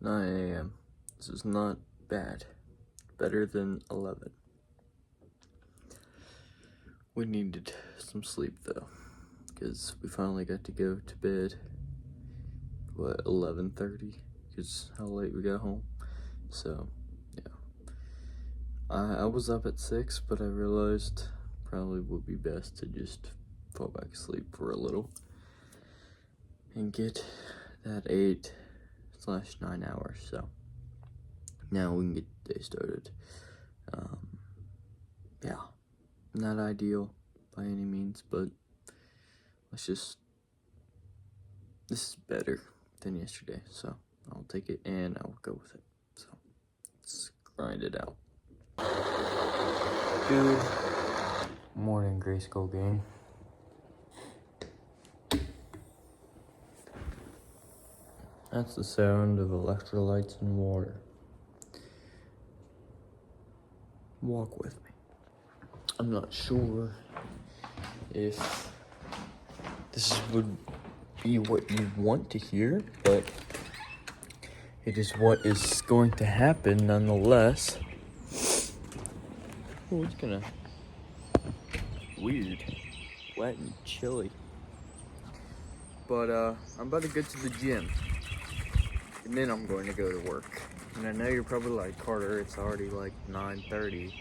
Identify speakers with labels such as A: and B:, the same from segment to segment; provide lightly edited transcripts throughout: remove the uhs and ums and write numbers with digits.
A: 9 a.m. This is not bad. Better than 11. We needed some sleep though, because we finally got to go to bed, 11:30, because how late we got home. So, yeah. I was up at 6, but I realized probably would be best to just fall back asleep for a little and get that 8/9 hours. So now we can get the day started. Yeah, not ideal by any means, but this is better than yesterday, so I'll take it and I'll go with it. So let's grind it out. Good morning, Grayskull gang. That's the sound of electrolytes and water. Walk with me. I'm not sure if this would be what you want to hear, but it is what is going to happen nonetheless. Oh, it's kinda weird, wet and chilly. But I'm about to get to the gym, and then I'm going to go to work. And I know you're probably like, Carter, it's already like 9:30.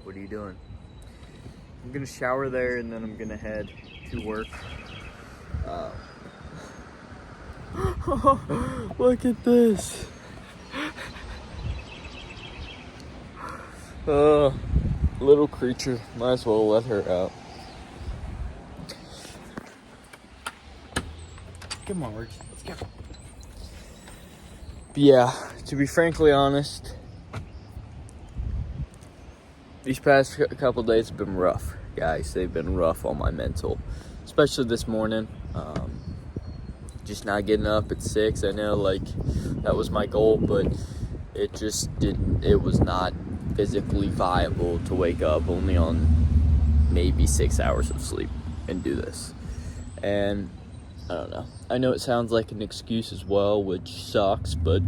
A: What are you doing? I'm gonna shower there, and then I'm gonna head to work. Look at this. Little creature. Might as well let her out. Come on, Rich. Let's go. But yeah, to be frankly honest, these past couple days have been rough, guys. They've been rough on my mental, especially this morning. Just not getting up at 6. I know, like, that was my goal, but it just didn't. It was not physically viable to wake up only on maybe 6 hours of sleep and do this. And I don't know. I know it sounds like an excuse as well, which sucks, but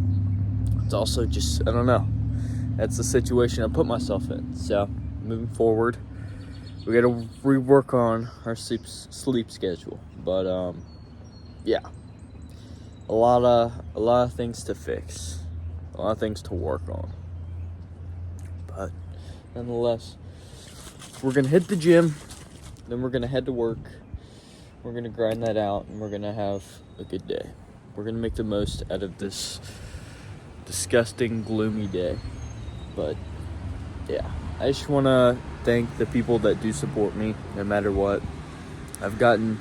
A: it's also just, I don't know. That's the situation I put myself in. So, moving forward, we gotta rework on our sleep schedule. But yeah, a lot of things to fix, a lot of things to work on. But nonetheless, we're gonna hit the gym, then we're gonna head to work. We're gonna grind that out, and we're gonna have a good day. We're gonna make the most out of this disgusting, gloomy day. But yeah, I just want to thank the people that do support me no matter what. I've gotten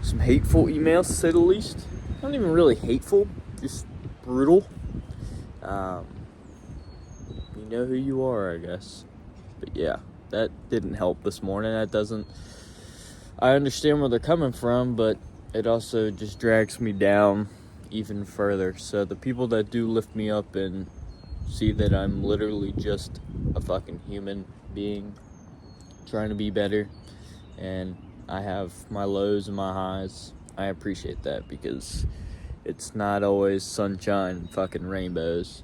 A: some hateful emails, to say the least. Not even really hateful, just brutal. You know who you are, I guess. But yeah, that didn't help this morning. I understand where they're coming from, but it also just drags me down even further. So the people that do lift me up and see that I'm literally just a fucking human being trying to be better, and I have my lows and my highs, I appreciate that, because it's not always sunshine and fucking rainbows.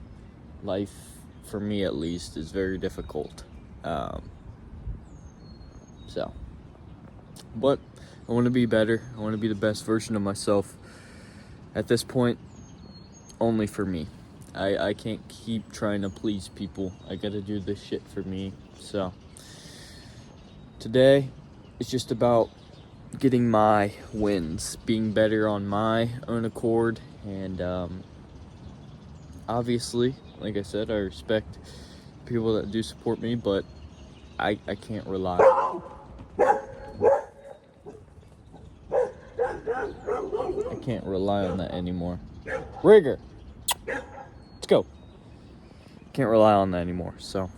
A: Life, for me at least, is very difficult. But I want to be better. I want to be the best version of myself. At this point, only for me. I can't keep trying to please people. I gotta do this shit for me. So today, it's just about getting my wins, being better on my own accord, and obviously, like I said, I respect people that do support me, but I can't rely. I can't rely on that anymore. Rigger, let's go. Can't rely on that anymore, so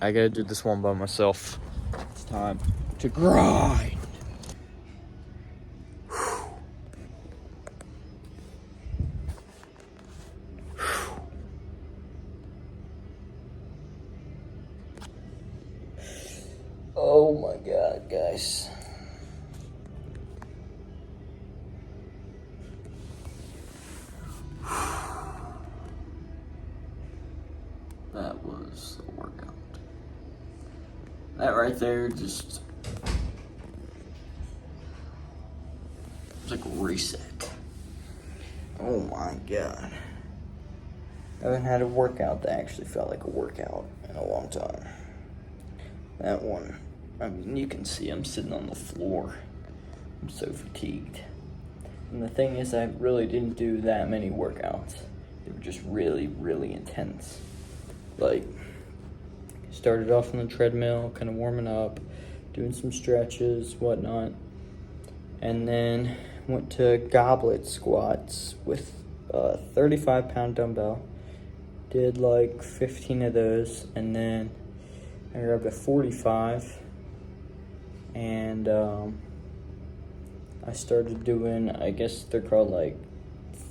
A: I gotta do this one by myself. It's time to grind. Oh my god, guys. This is the workout. That right there just, it's like a reset. Oh my God. I haven't had a workout that actually felt like a workout in a long time. That one, I mean, you can see I'm sitting on the floor. I'm so fatigued. And the thing is, I really didn't do that many workouts. They were just really, really intense. Like, started off on the treadmill, kind of warming up, doing some stretches, whatnot. And then went to goblet squats with a 35-pound dumbbell. Did like 15 of those, and then I grabbed a 45, and I started doing, I guess they're called like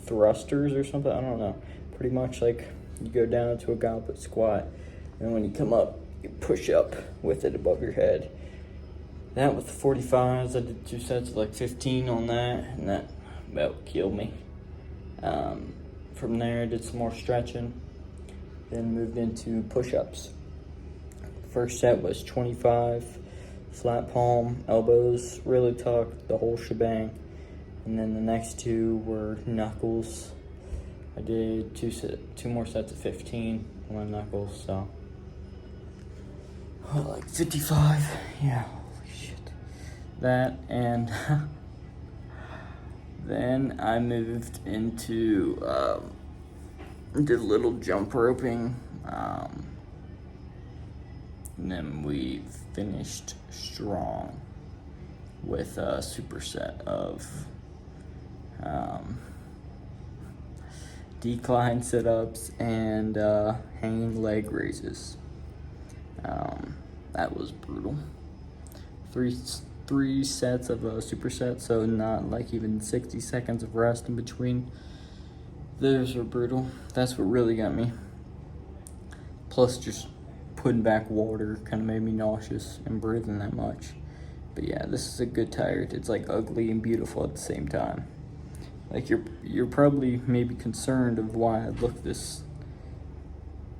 A: thrusters or something, I don't know. Pretty much like you go down into a goblet squat, and when you come up, you push up with it above your head. That with the 45s, I did 2 sets of like 15 on that, and that about killed me. From there, I did some more stretching, then moved into push-ups. First set was 25, flat palm, elbows, really tucked, the whole shebang. And then the next 2 were knuckles. I did 2 more sets of 15 on my knuckles, so. Oh, like 55, yeah, holy shit. That, and then I moved into, did a little jump roping, and then we finished strong with a superset of decline sit-ups and hanging leg raises. That was brutal. Three sets of a superset, so not like even 60 seconds of rest in between. Those were brutal. That's what really got me. Plus just putting back water kind of made me nauseous and breathing that much. But yeah, this is a good tired. It's like ugly and beautiful at the same time. Like you're probably maybe concerned of why I look this,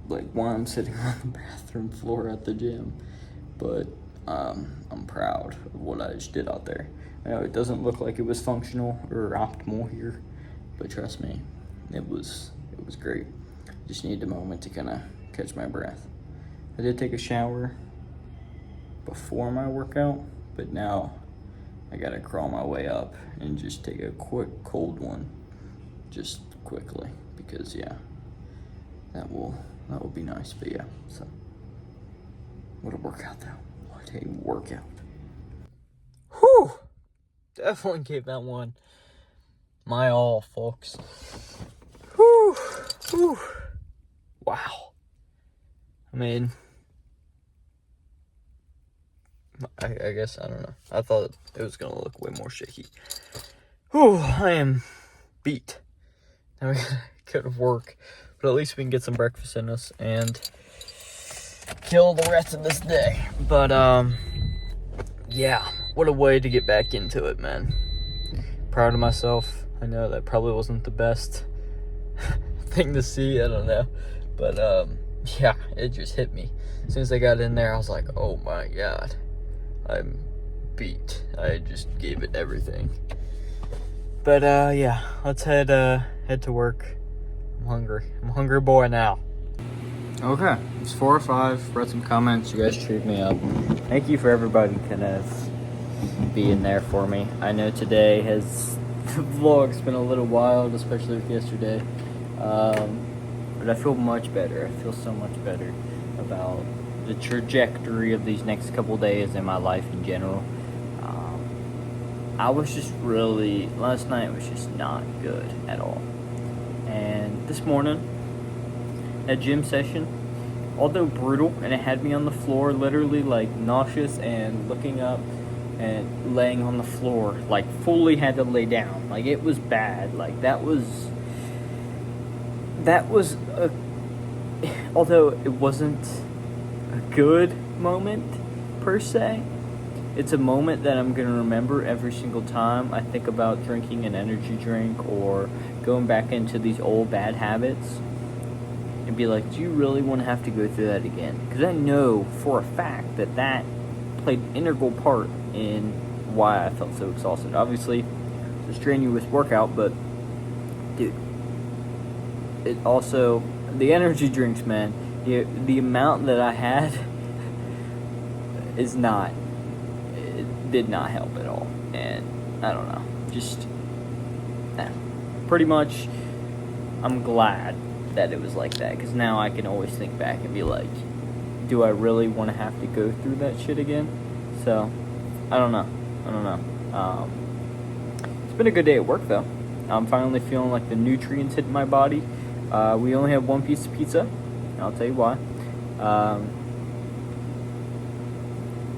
A: like why I'm sitting on the bathroom floor at the gym. But I'm proud of what I just did out there. I know it doesn't look like it was functional or optimal here, but trust me, it was great. Just needed a moment to kind of catch my breath. I did take a shower before my workout, but now I gotta crawl my way up and just take a quick cold one, just quickly, because yeah, that will be nice. But yeah, so what a workout though. What a workout. Whew! Definitely gave that one my all, folks. Whew! Whew! Wow. I mean, I guess, I don't know. I thought it was gonna look way more shaky. Whew, I am beat. Now we gotta go to work, but at least we can get some breakfast in us and kill the rest of this day. But, yeah, what a way to get back into it, man. Proud of myself. I know that probably wasn't the best thing to see, I don't know. But, yeah, it just hit me. As soon as I got in there, I was like, oh my God, I'm beat. I just gave it everything. But, yeah, let's head to work. I'm hungry. I'm a hungry boy now. Okay, it's 4 or 5. Read some comments. You guys treat me up. Thank you for everybody kind of being there for me. I know today the vlog's been a little wild, especially with yesterday. But I feel much better. I feel so much better about the trajectory of these next couple days in my life in general. I was just really, last night was just not good at all. And this morning, a gym session, although brutal, and it had me on the floor, literally like nauseous and looking up and laying on the floor, like fully had to lay down. Like it was bad. Like that was although it wasn't a good moment per se, it's a moment that I'm gonna remember every single time I think about drinking an energy drink or going back into these old bad habits. and be like, do you really want to have to go through that again? Because I know for a fact that that played an integral part in why I felt so exhausted. Obviously, it's a strenuous workout, but dude, it also, the energy drinks, man, the amount that I had it did not help at all. And I don't know, just pretty much I'm glad that it was like that, because now I can always think back and be like, do I really want to have to go through that shit again? So I don't know. It's been a good day at work though. I'm finally feeling like the nutrients hitting my body. We only have one piece of pizza. I'll tell you why.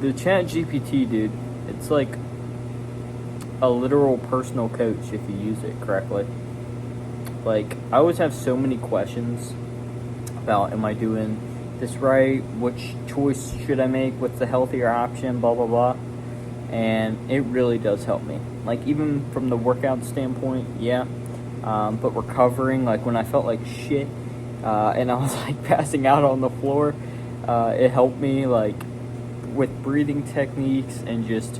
A: The ChatGPT, dude, it's like a literal personal coach if you use it correctly. Like, I always have so many questions about, am I doing this right? Which choice should I make? What's the healthier option? Blah, blah, blah. And it really does help me. Like, even from the workout standpoint, yeah. But recovering, like when I felt like shit, and I was like passing out on the floor, it helped me like with breathing techniques and just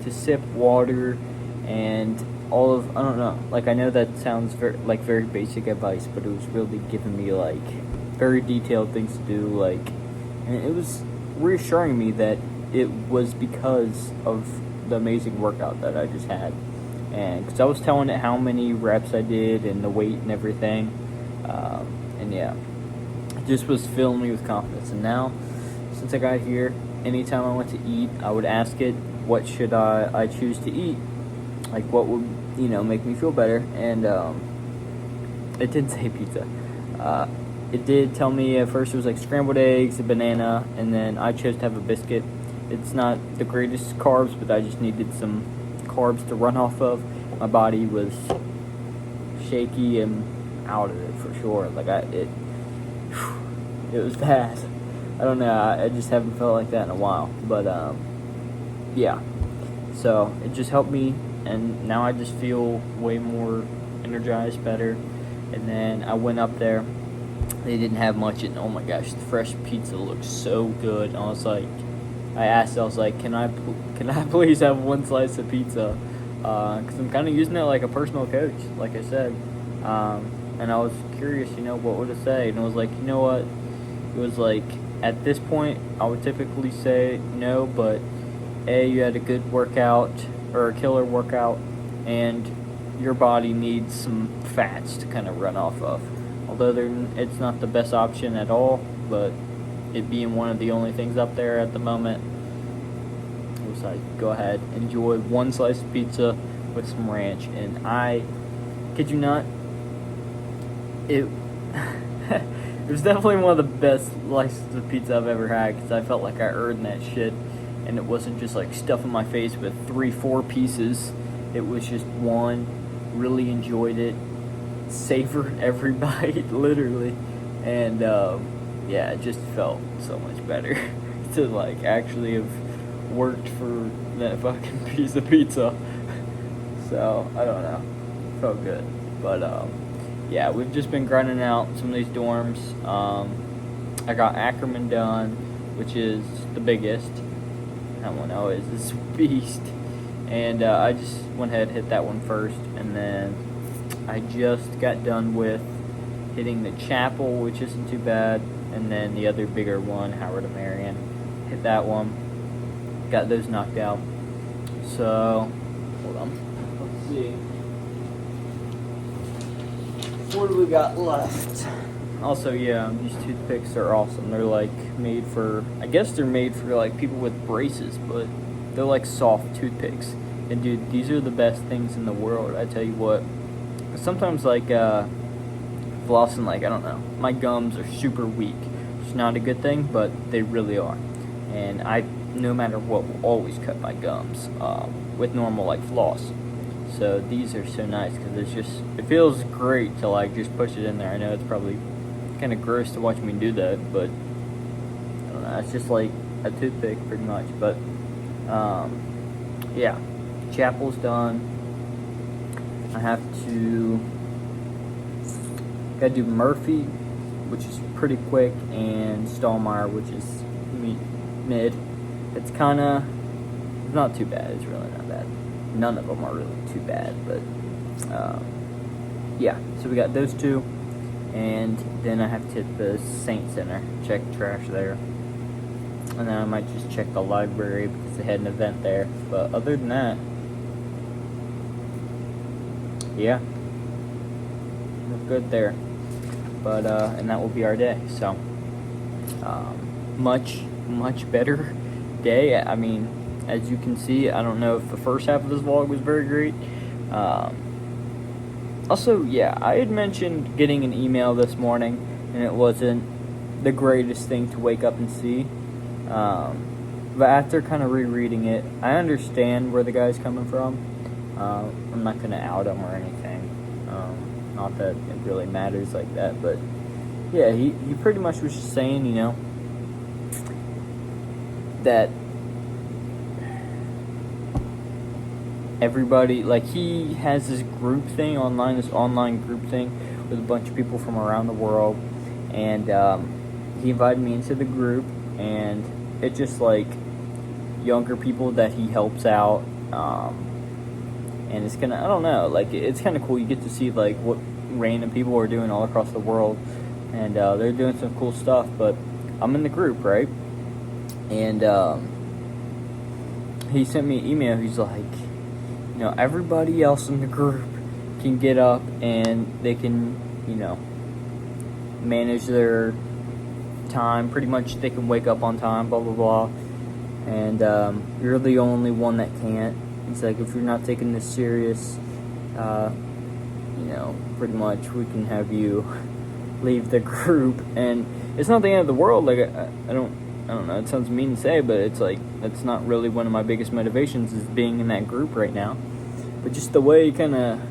A: to sip water and all of, I don't know, like I know that sounds very basic advice, but it was really giving me like very detailed things to do, like, and it was reassuring me that it was because of the amazing workout that I just had. And because I was telling it how many reps I did and the weight and everything, and yeah, it just was filling me with confidence. And now, since I got here, anytime I went to eat, I would ask it, what should I choose to eat? Like, what would, make me feel better? And it did say pizza. It did tell me at first it was like scrambled eggs, a banana, and then I chose to have a biscuit. It's not the greatest carbs, but I just needed some carbs to run off of. My body was shaky and out of it for sure. Like it was bad. I don't know. I just haven't felt like that in a while. But yeah. So it just helped me, and now I just feel way more energized, better. And then I went up there. They didn't have much, and oh my gosh, the fresh pizza looked so good. And I was like, can I please have one slice of pizza? Because I'm kind of using it like a personal coach, like I said. And I was curious, what would it say? And I was like, you know what? It was like, at this point, I would typically say no, but A, you had a good workout, or a killer workout, and your body needs some fats to kind of run off of. Although it's not the best option at all, but it being one of the only things up there at the moment, it was like, go ahead, enjoy one slice of pizza with some ranch. And I kid you not, it it was definitely one of the best slices of pizza I've ever had, because I felt like I earned that shit, and it wasn't just like stuffing my face with 3-4 pieces. It was just one. Really enjoyed it, savored every bite, literally, and yeah, it just felt so much better to like actually have worked for that fucking piece of pizza. So I don't know, felt good. But yeah, we've just been grinding out some of these dorms. I got Ackerman done, which is the biggest. That one always is a beast. And I just went ahead and hit that one first, and then I just got done with hitting the chapel, which isn't too bad, and then the other bigger one, Howard and Marion, hit that one, got those knocked out. So, hold on, let's see, what do we got left? Also, yeah, these toothpicks are awesome. They're like made for, I guess they're made for like people with braces, but they're like soft toothpicks. And dude, these are the best things in the world, I tell you what. Sometimes like flossing, like, I don't know, my gums are super weak. It's not a good thing, but they really are. And I, no matter what, will always cut my gums with normal like floss. So these are so nice, because it feels great to like just push it in there. I know it's probably kind of gross to watch me do that, but I don't know, it's just like a toothpick pretty much. But yeah, chapel's done. I have to gotta do Murphy
B: which is pretty quick, and Stallmeyer, which is mid. It's kind of not too bad. It's really not bad. None of them are really too bad, but yeah. So we got those two, and then I have to hit the Saint Center, check trash there, and then I might just check the library because they had an event there. But other than that, yeah, we're good there. But and that will be our day. So much better day. I mean, as you can see, I don't know if the first half of this vlog was very great. Also, yeah, I had mentioned getting an email this morning, and it wasn't the greatest thing to wake up and see. But after kind of rereading it, I understand where the guy's coming from. I'm not going to out him or anything. Not that it really matters like that, but yeah, he pretty much was just saying, you know, that everybody, like, he has this group thing online, this online group thing with a bunch of people from around the world, and he invited me into the group, and it's just like younger people that he helps out, and it's gonna, I don't know, like, it's kind of cool. You get to see like what random people are doing all across the world, and they're doing some cool stuff. But I'm in the group, right? And he sent me an email. He's like, you know, everybody else in the group can get up and they can, you know, manage their time. Pretty much they can wake up on time, blah, blah, blah. And you're the only one that can't. It's like, if you're not taking this serious, you know, pretty much we can have you leave the group. And it's not the end of the world. Like, I don't know, it sounds mean to say, but it's like, that's not really one of my biggest motivations, is being in that group right now. But just the way kind of,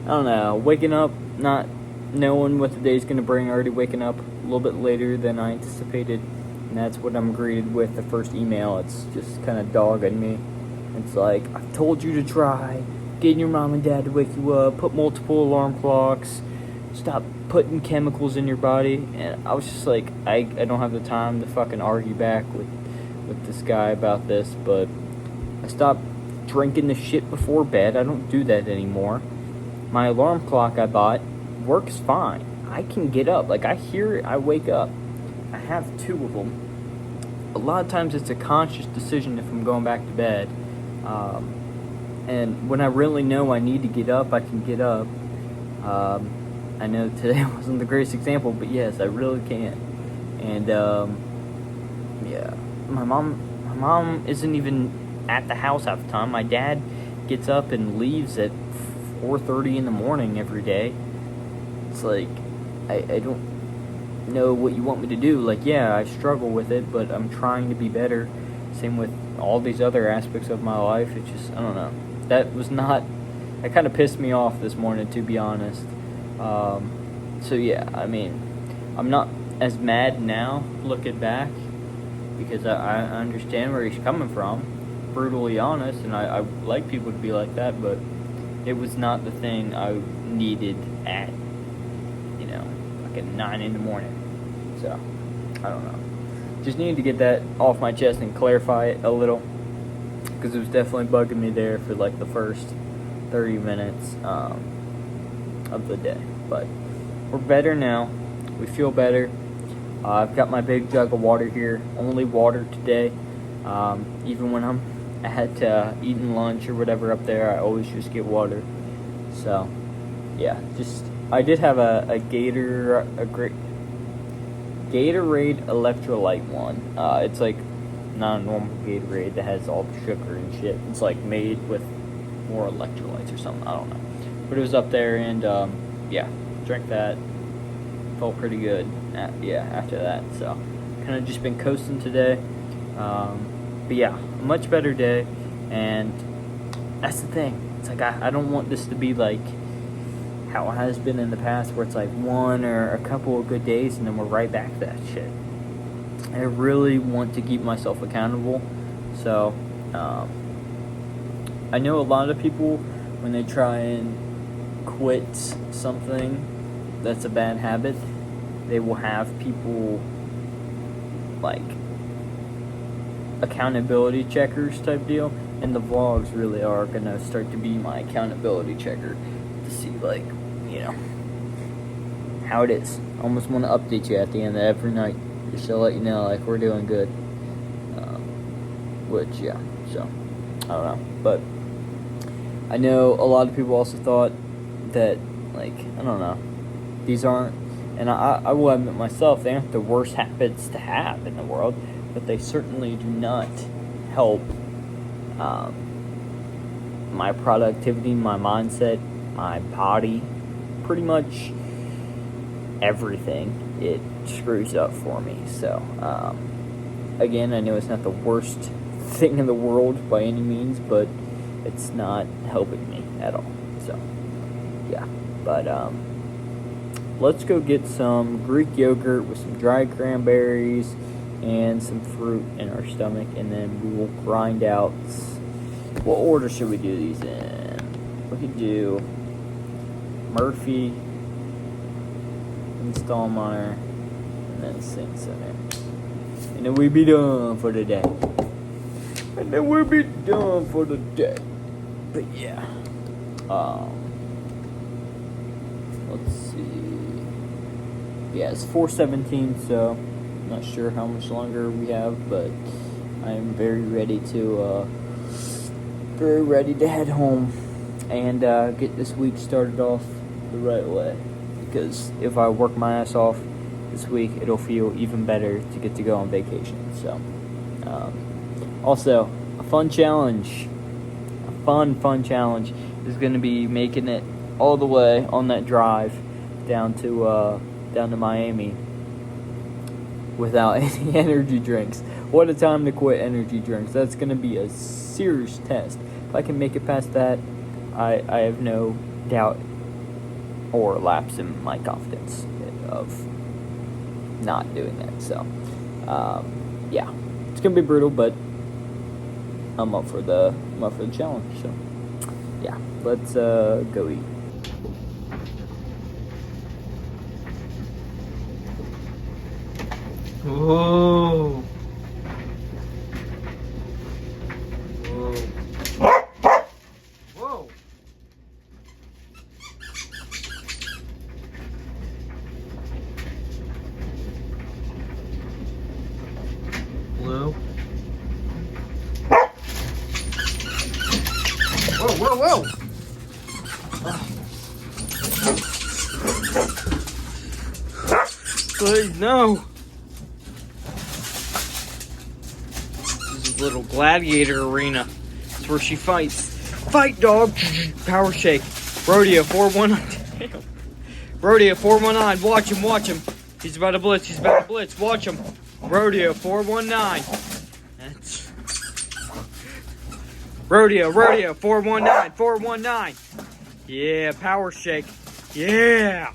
B: I don't know, waking up, not knowing what the day's going to bring, already waking up a little bit later than I anticipated, and that's what I'm greeted with the first email. It's just kind of dogging me. It's like, I've told you to try getting your mom and dad to wake you up, put multiple alarm clocks, stop putting chemicals in your body. And I was just like, I don't have the time to fucking argue back with this guy about this, but I stopped drinking the shit before bed. I don't do that anymore. My alarm clock I bought works fine. I can get up. Like, I hear it, I wake up. I have 2 of them. A lot of times it's a conscious decision if I'm going back to bed. And when I really know I need to get up, I can get up. I know today wasn't the greatest example, but yes, I really can. And yeah, my mom isn't even at the house half the time. My dad gets up and leaves at 4:30 in the morning every day. It's like, I don't know what you want me to do. Like, yeah, I struggle with it, but I'm trying to be better. Same with all these other aspects of my life. It's just, I don't know. That kind of pissed me off this morning, to be honest. So yeah, I mean, I'm not as mad now looking back, because I understand where he's coming from, brutally honest, and I like people to be like that, but it was not the thing I needed at, you know, like at 9 in the morning. So, I don't know. Just needed to get that off my chest and clarify it a little, because it was definitely bugging me there for like the first 30 minutes of the day. But we're better now. We feel better. I've got my big jug of water here. Only water today. Even when I'm at eating lunch or whatever up there, I always just get water. So, yeah, just, I did have a Gatorade electrolyte one. It's like not a normal Gatorade that has all the sugar and shit. It's like made with more electrolytes or something. I don't know. But it was up there, and yeah, drank that. Felt pretty good. After that. So, kind of just been coasting today. But yeah, a much better day, and that's the thing. It's like, I don't want this to be like how it has been in the past, where it's like one or a couple of good days and then we're right back to that shit. I really want to keep myself accountable. So, I know a lot of people, when they try and quit something that's a bad habit, they will have people like accountability checkers type deal, and the vlogs really are gonna start to be my accountability checker to see, like, you know, how it is. I almost want to update you at the end of every night just to let you know, like, we're doing good. Which, yeah, so I don't know, but I know a lot of people also thought that, like, I don't know, these aren't, and I will admit myself, they aren't the worst habits to have in the world, but they certainly do not help my productivity, my mindset, my body, pretty much everything. It screws up for me. So, again, I know it's not the worst thing in the world by any means, but it's not helping me at all. So, yeah. But, let's go get some Greek yogurt with some dried cranberries and some fruit in our stomach, and then we will grind out. What order should we do these in? We could do Murphy, Stallmeyer, and then Sing Center. And then we'll be done for the day. But yeah. Let's see. Yeah, it's 4:17, so I'm not sure how much longer we have, but I am very ready to head home and get this week started off the right way. Because if I work my ass off this week, it'll feel even better to get to go on vacation. So, also, a fun challenge is going to be making it all the way on that drive down to Miami without any energy drinks. What a time to quit energy drinks. That's going to be a serious test. If I can make it past that, I have no doubt or lapse in my confidence of not doing that. So, yeah, it's gonna be brutal, but I'm up for the challenge. So, yeah, let's go eat. Whoa. Blue. Whoa. Please, no. This is a little gladiator arena. It's where she fights. Fight, dog. Power shake. Rodeo 419. Rodeo 419. Watch him. He's about to blitz. Watch him. Rodeo 419. That's Rodeo 419. Yeah, power shake. Yeah.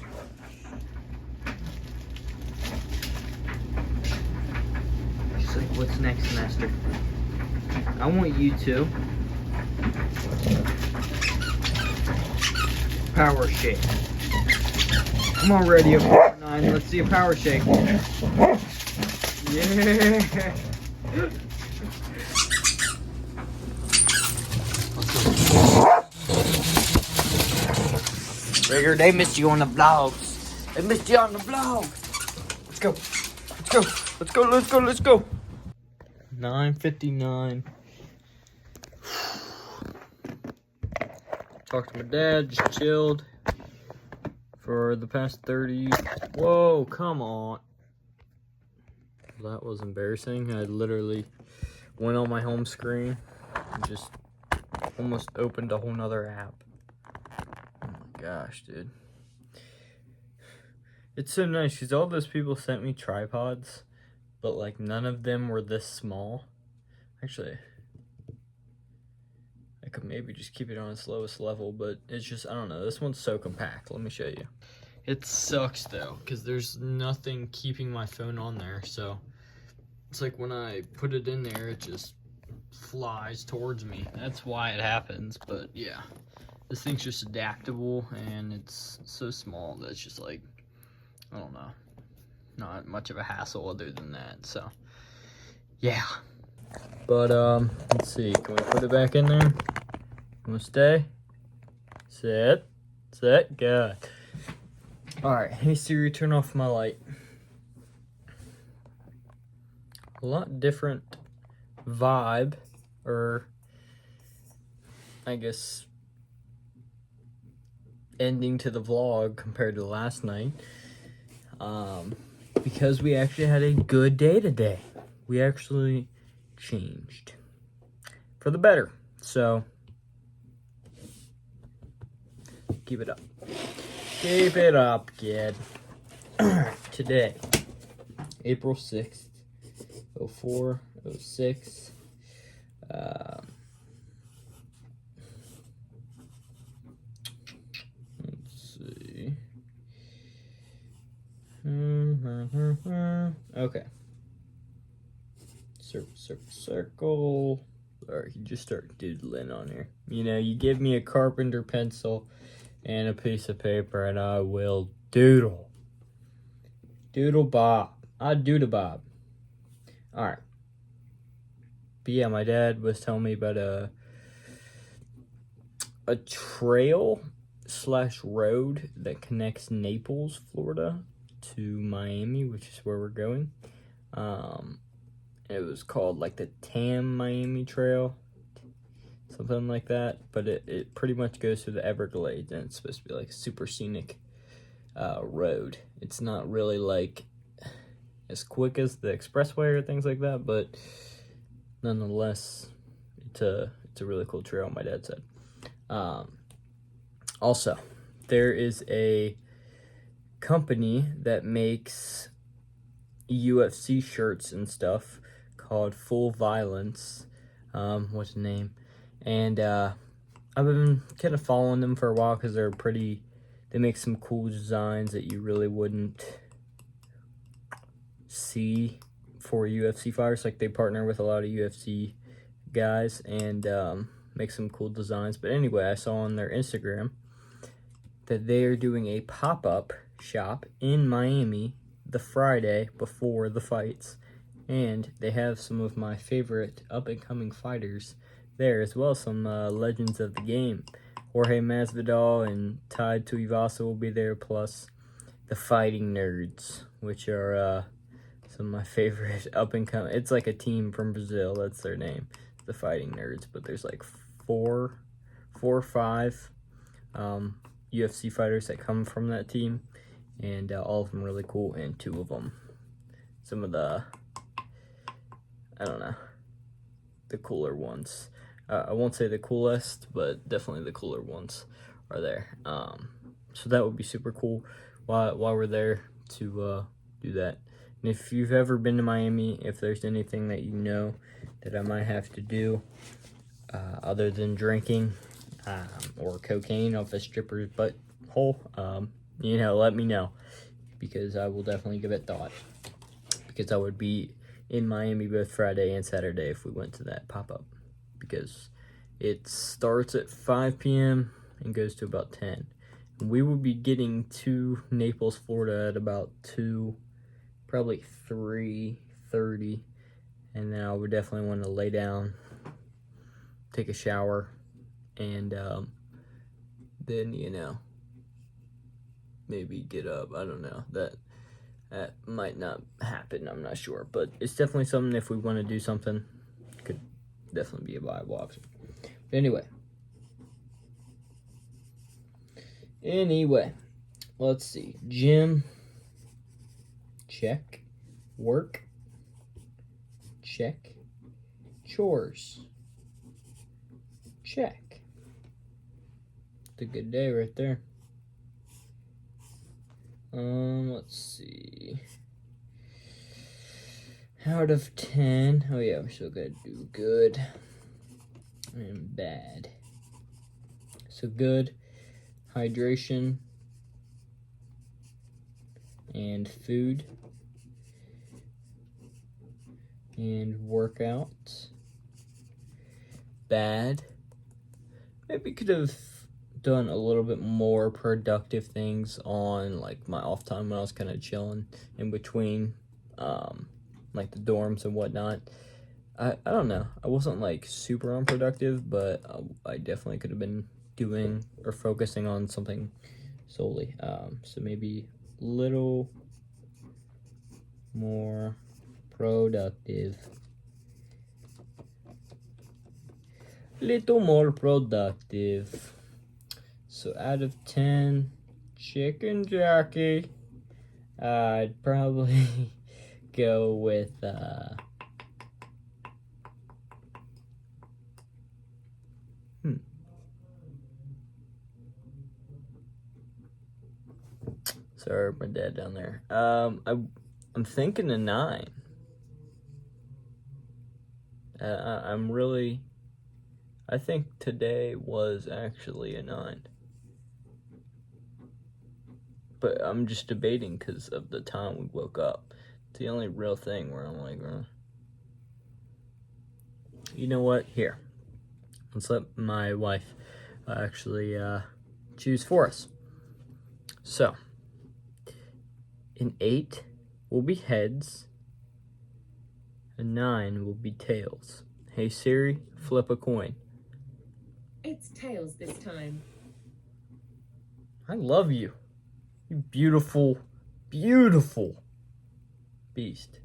B: She's like, what's next, master? I want you to power shake. Come on, Rodeo 419. Let's see a power shake. Yeah. Rigger, they missed you on the vlogs. Let's go. 9:59. Talked to my dad, just chilled for the past 30. Whoa, come on. That was embarrassing. I literally went on my home screen and just almost opened a whole nother app. Oh my gosh, dude. It's so nice because all those people sent me tripods, but like none of them were this small. Actually, I could maybe just keep it on its lowest level, but it's just, I don't know. This one's so compact. Let me show you. It sucks though, because there's nothing keeping my phone on there, so it's like when I put it in there, it just flies towards me. That's why it happens, but yeah. This thing's just adaptable, and it's so small that it's just like, I don't know. not much of a hassle other than that. So, yeah. But let's see. Can we put it back in there? Wanna stay? Set, go. All right. Hey Siri, turn off my light. A lot different vibe, or I guess ending to the vlog compared to last night, because we actually had a good day today. We actually changed for the better, so keep it up. Keep it up, kid. Today, April 6th, 04, 06. Let's see. Okay. Circle. Or you just start doodling on here. You know, you give me a carpenter pencil and a piece of paper, and I will doodle. Doodle Bob. I doodle Bob. All right. But yeah, my dad was telling me about a trail / road that connects Naples, Florida to Miami, which is where we're going. It was called like the Tam Miami Trail, something like that. But it pretty much goes through the Everglades, and it's supposed to be like a super scenic road. It's not really like as quick as the expressway or things like that, but nonetheless, it's a really cool trail, my dad said. Also, there is a company that makes UFC shirts and stuff called Full Violence. What's the name? And I've been kind of following them for a while because they make some cool designs that you really wouldn't see for UFC fighters. Like, they partner with a lot of UFC guys and make some cool designs. But anyway, I saw on their Instagram that they are doing a pop-up shop in Miami the Friday before the fights, and they have some of my favorite up-and-coming fighters there, as well as some legends of the game. Jorge Masvidal and Tai Tuivasa will be there, plus the Fighting Nerds, which are some of my favorite up-and-coming. It's like a team from Brazil. That's their name, the Fighting Nerds. But there's like four or five UFC fighters that come from that team, and all of them really cool, and two of them, some of the, I don't know, the cooler ones. I won't say the coolest, but definitely the cooler ones are there. So that would be super cool while we're there to do that. And if you've ever been to Miami, if there's anything that you know that I might have to do other than drinking or cocaine off a stripper's butthole, let me know, because I will definitely give it thought, because I would be in Miami both Friday and Saturday if we went to that pop-up, because it starts at 5 p.m. and goes to about 10. And we will be getting to Naples, Florida at about 2, probably 3:30, and then I would definitely want to lay down, take a shower, and then, maybe get up. I don't know. That might not happen, I'm not sure. But it's definitely something, if we want to do something, could definitely be a viable option. But anyway, let's see. Gym, check. Work, check. Chores, check. It's a good day right there. Let's see. Out of 10. Oh yeah, we're still gonna do good and bad. So good, hydration and food and workouts. Bad, maybe could have done a little bit more productive things on like my off time when I was kind of chilling in between, like the dorms and whatnot. I don't know. I wasn't like super unproductive, but I definitely could have been doing or focusing on something solely. So maybe a little more productive. Little more productive. So out of 10, Chicken Jackie, I'd probably go with Sorry, my dad down there. I'm thinking a 9. I think today was actually a 9. But I'm just debating because of the time we woke up. It's the only real thing where I'm like, you know what? Here, let's let my wife actually choose for us. So, an 8 will be heads, a 9 will be tails. Hey Siri, flip a coin.
C: It's tails this time.
B: I love you. You beautiful, beautiful beast.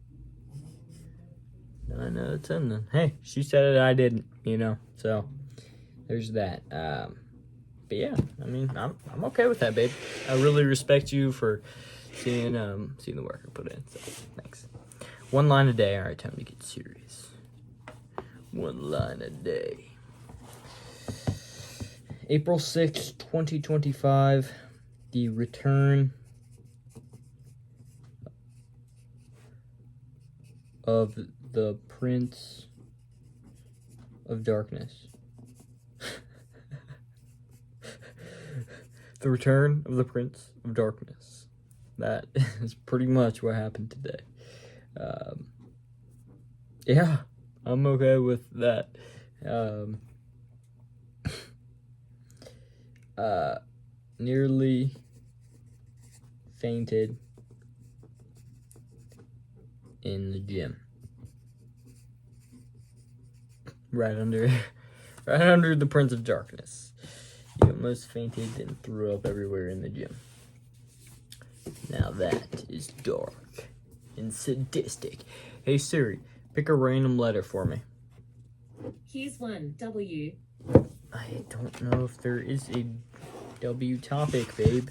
B: 9 out of 10 then. Hey, she said it, I didn't, you know, so there's that. But yeah, I mean, I'm okay with that, babe. I really respect you for seeing the work I put in, so thanks. 1 line a day. All right, time to get serious. 1 line a day. April 6th, 2025, the return of the Prince of Darkness. The return of the Prince of Darkness. That is pretty much what happened today. Yeah, I'm okay with that. Nearly fainted in the gym. Right under the Prince of Darkness. You almost fainted and threw up everywhere in the gym. Now that is dark and sadistic. Hey Siri, pick a random letter for me.
C: Here's one, W.
B: I don't know if there is a W topic, babe.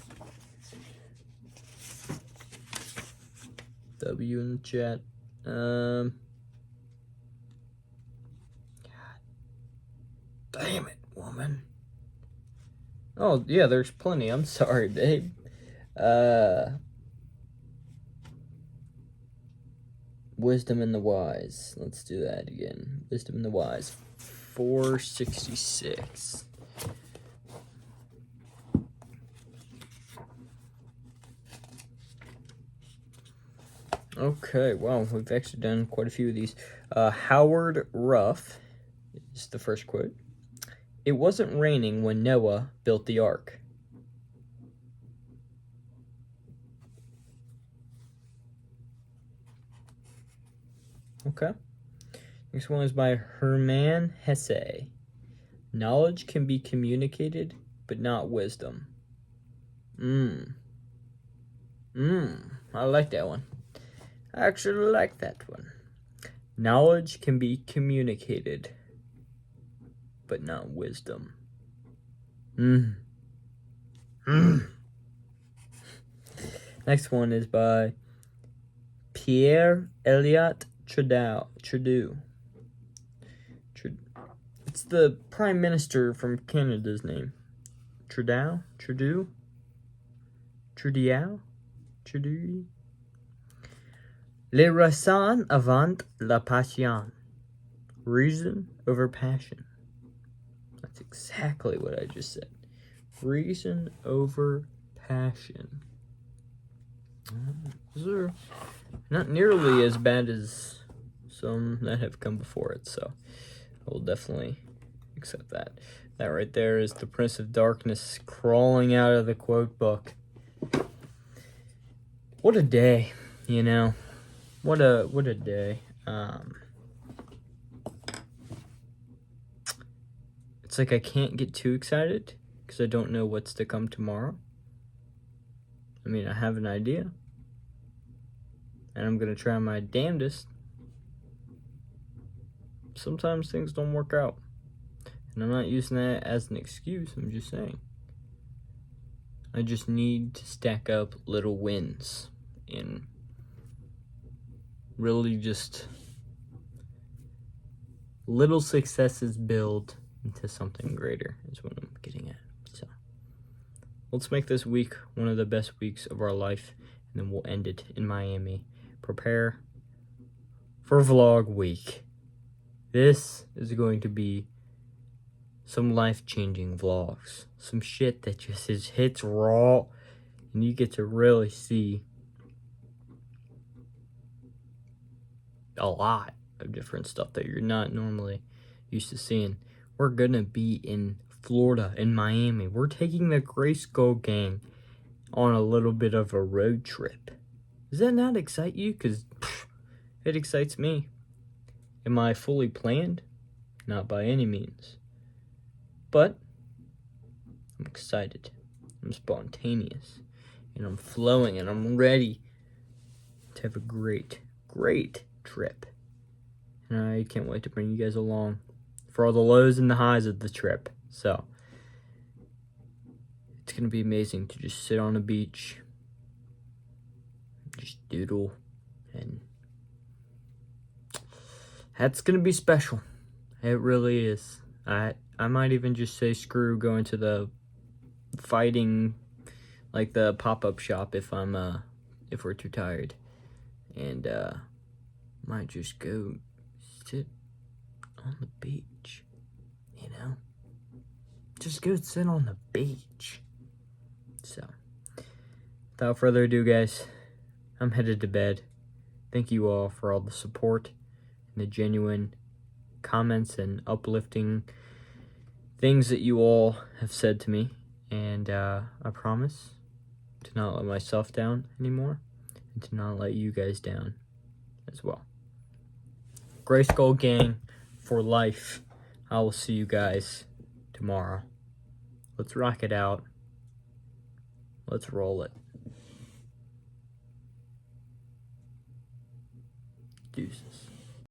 B: W in the chat. God damn it, woman. Oh, yeah, there's plenty. I'm sorry, babe. Wisdom in the Wise. Let's do that again. Wisdom in the Wise. 466. Okay, well, we've actually done quite a few of these. Howard Ruff is the first quote. It wasn't raining when Noah built the ark. Okay. Next one is by Hermann Hesse. Knowledge can be communicated, but not wisdom. I like that one. I actually like that one. Knowledge can be communicated, but not wisdom. Next one is by Pierre Elliott Trudeau. It's the Prime Minister from Canada's name. Trudeau? Le raison avant la passion. Reason over passion. That's exactly what I just said. Reason over passion. Those are not nearly as bad as some that have come before it, so I will definitely accept that. That right there is the Prince of Darkness crawling out of the quote book. What a day, you know. What a day. It's like I can't get too excited because I don't know what's to come tomorrow. I mean, I have an idea, and I'm gonna try my damnedest. Sometimes things don't work out, and I'm not using that as an excuse. I'm just saying I just need to stack up little wins and really just little successes build into something greater is what I'm getting at. So let's make this week one of the best weeks of our life, and then we'll end it in Miami. Prepare for vlog week. This is going to be some life-changing vlogs. Some shit that just hits raw, and you get to really see a lot of different stuff that you're not normally used to seeing. We're gonna be in Florida, in Miami. We're taking the Grayskull gang on a little bit of a road trip. Does that not excite you? Because it excites me. Am I fully planned? Not by any means. But I'm excited. I'm spontaneous. And I'm flowing, and I'm ready to have a great, great trip. And I can't wait to bring you guys along for all the lows and the highs of the trip. So it's gonna be amazing to just sit on a beach, just doodle, and that's gonna be special. It really is. I might even just say screw going to the fighting, like the pop-up shop if we're too tired, and might just go sit on the beach, you know? Just go sit on the beach. So, without further ado, guys, I'm headed to bed. Thank you all for all the support and the genuine comments and uplifting things that you all have said to me. And I promise to not let myself down anymore, and to not let you guys down as well. Grayskull gang for life. I will see you guys tomorrow. Let's rock it out. Let's roll it. Deuces.